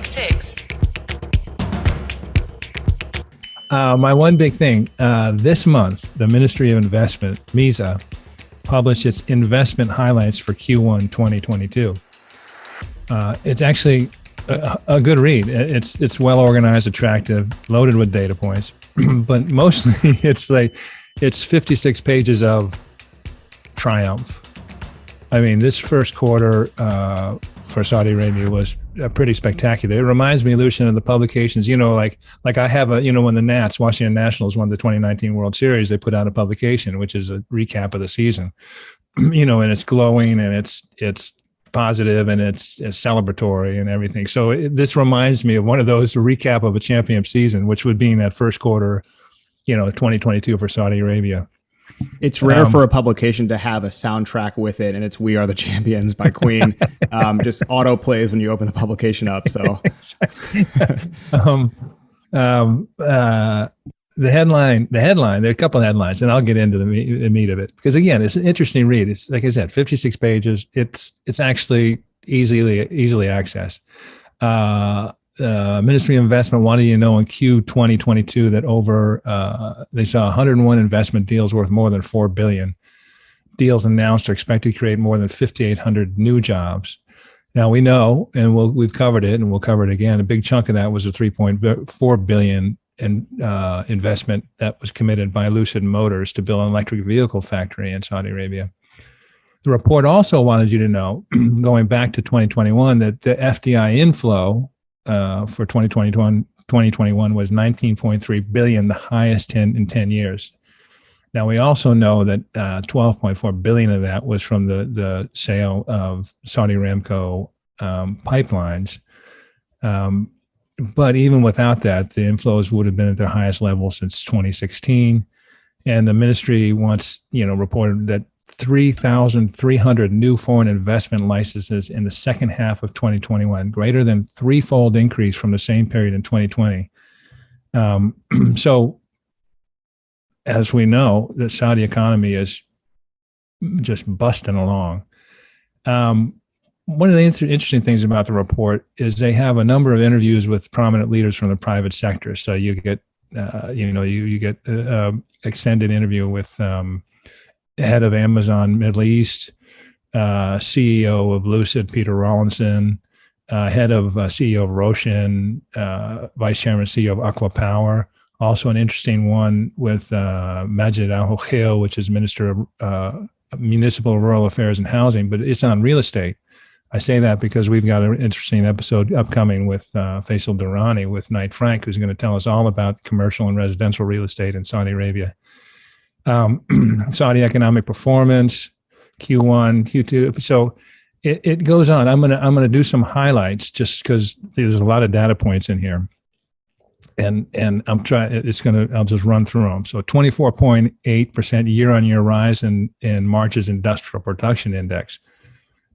6. My one big thing, this month, the Ministry of Investment, MISA, published its investment highlights for Q1 2022. It's actually a good read. It's well organized, attractive, loaded with data points, but mostly it's 56 pages of triumph. I mean, this first quarter for Saudi Arabia was pretty spectacular. It reminds me, Lucian, of the publications, like I have when the Nats, Washington Nationals, won the 2019 World Series, they put out a publication, which is a recap of the season, and it's glowing and it's positive and it's celebratory and everything. So this reminds me of one of those recap of a champion season, which would be in that first quarter, 2022 for Saudi Arabia. It's rare for a publication to have a soundtrack with it, and it's "We Are the Champions" by Queen. Just auto plays when you open the publication up. So, the headline. There are a couple of headlines, and I'll get into the meat of it because again, it's an interesting read. It's like I said, 56 pages. It's actually easily accessed. Ministry of Investment wanted you to know in Q 2022 that they saw 101 investment deals worth more than $4 billion. Deals announced are expected to create more than 5,800 new jobs. Now we know, and we've covered it, and we'll cover it again. A big chunk of that was a $3.4 billion investment that was committed by Lucid Motors to build an electric vehicle factory in Saudi Arabia. The report also wanted you to know, going back to 2021, that the FDI inflow for 2021 was 19.3 billion, the highest in 10 years. Now we also know that 12.4 billion of that was from the sale of Saudi Aramco pipelines. But even without that, the inflows would have been at their highest level since 2016. And the ministry once, reported that 3,300 new foreign investment licenses in the second half of 2021, greater than threefold increase from the same period in 2020. So, as we know, the Saudi economy is just busting along. One of the interesting things about the report is they have a number of interviews with prominent leaders from the private sector. So you get, you get extended interview with head of Amazon Middle East, CEO of Lucid, Peter Rawlinson, head of CEO of Roshan, vice chairman, CEO of Aqua Power. Also an interesting one with Majid Al-Hokhil, which is Minister of Municipal Rural Affairs and Housing, but it's on real estate. I say that because we've got an interesting episode upcoming with Faisal Durrani with Knight Frank, who's going to tell us all about commercial and residential real estate in Saudi Arabia. Saudi economic performance, Q1, Q2. So it goes on. I'm gonna do some highlights just because there's a lot of data points in here, and I'll just run through them. So 24.8% year-on-year rise in March's industrial production index,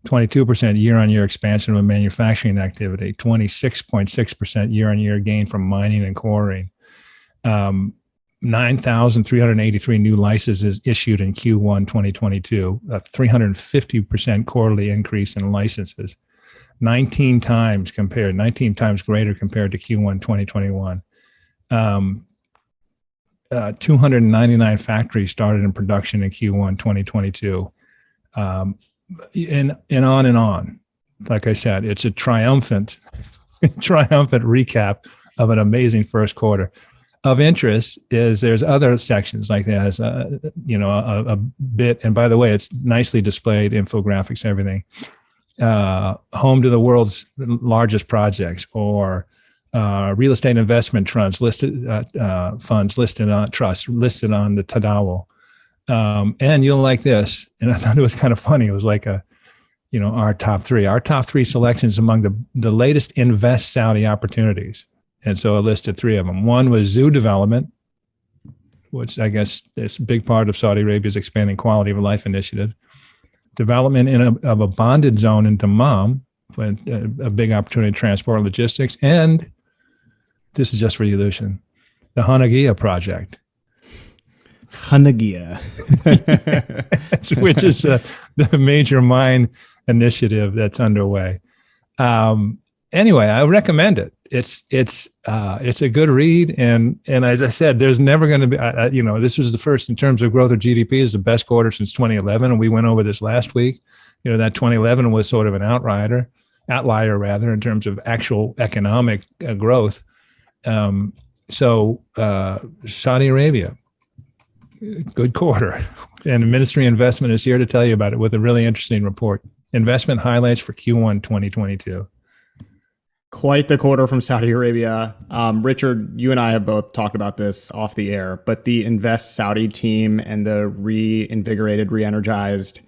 22% year-on-year expansion of manufacturing activity, 26.6% year-on-year gain from mining and quarrying. 9,383 new licenses issued in Q1 2022, a 350% quarterly increase in licenses, 19 times greater compared to Q1 2021. 299 factories started in production in Q1 2022. And on and on. Like I said, it's a triumphant recap of an amazing first quarter. Of interest is there's other sections like that has a bit, and by the way, it's nicely displayed, infographics, everything. Home to the world's largest projects, or real estate investment funds listed on the Tadawul. And you'll like this, and I thought it was kind of funny. It was like our top three selections among the latest Invest Saudi opportunities. And so I listed three of them. One was zoo development, which I guess is a big part of Saudi Arabia's expanding quality of life initiative. Development of a bonded zone in Dammam, a big opportunity to transport logistics. And this is just for you, Lucian, the Hanagia project. Hanagia. Which is the major mine initiative that's underway. anyway, I recommend it. It's a good read, and as I said, there's never going to be this was the first in terms of growth of GDP is the best quarter since 2011, and we went over this last week. That 2011 was sort of an outlier rather in terms of actual economic growth. So Saudi Arabia, good quarter, and the Ministry of Investment is here to tell you about it with a really interesting report. Investment highlights for Q1 2022. Quite the quarter from Saudi Arabia. Richard, you and I have both talked about this off the air, but the Invest Saudi team and the reinvigorated, re-energized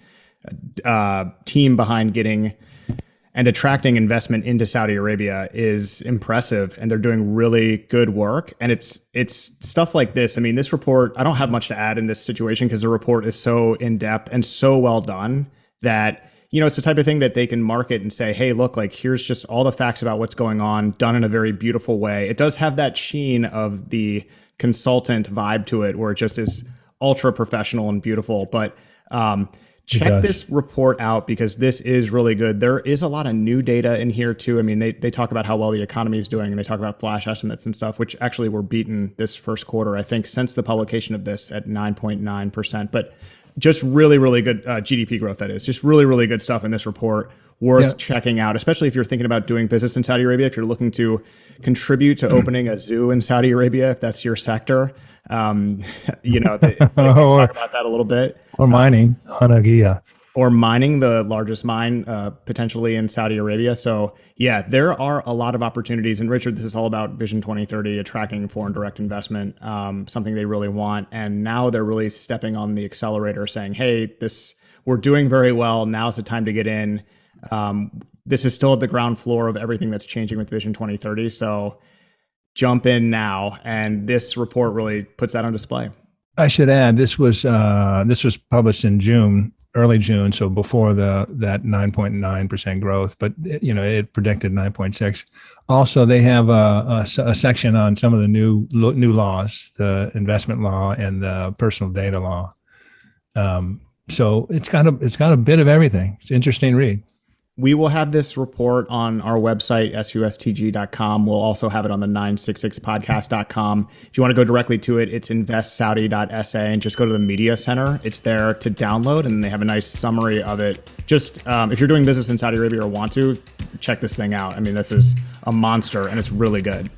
team behind getting and attracting investment into Saudi Arabia is impressive, and they're doing really good work. And it's stuff like this. I mean, this report, I don't have much to add in this situation because the report is so in depth and so well done that it's the type of thing that they can market and say, hey, look, like here's just all the facts about what's going on, done in a very beautiful way. It does have that sheen of the consultant vibe to it, where it just is ultra professional and beautiful. But check this report out because this is really good. There is a lot of new data in here too. I mean, they talk about how well the economy is doing, and they talk about flash estimates and stuff, which actually were beaten this first quarter, I think, since the publication of this at 9.9%. But just really, really good GDP growth, that is. Just really, really good stuff in this report. Worth checking out, especially if you're thinking about doing business in Saudi Arabia, if you're looking to contribute to opening a zoo in Saudi Arabia, if that's your sector. They talk about that a little bit. Or mining, Hanagia. Or mining, the largest mine potentially in Saudi Arabia. So yeah, there are a lot of opportunities. And Richard, this is all about Vision 2030, attracting foreign direct investment, something they really want. And now they're really stepping on the accelerator saying, hey, we're doing very well. Now's the time to get in. This is still at the ground floor of everything that's changing with Vision 2030. So jump in now. And this report really puts that on display. I should add, this was published in June. Early June, so before that 9.9% growth, but it predicted 9.6. Also, they have a section on some of the new laws, the investment law and the personal data law. So it's got a bit of everything. It's an interesting read. We will have this report on our website, sustg.com. We'll also have it on the 966podcast.com. If you want to go directly to it, it's investsaudi.sa and just go to the media center. It's there to download, and they have a nice summary of it. Just if you're doing business in Saudi Arabia or want to, check this thing out. I mean, this is a monster, and it's really good.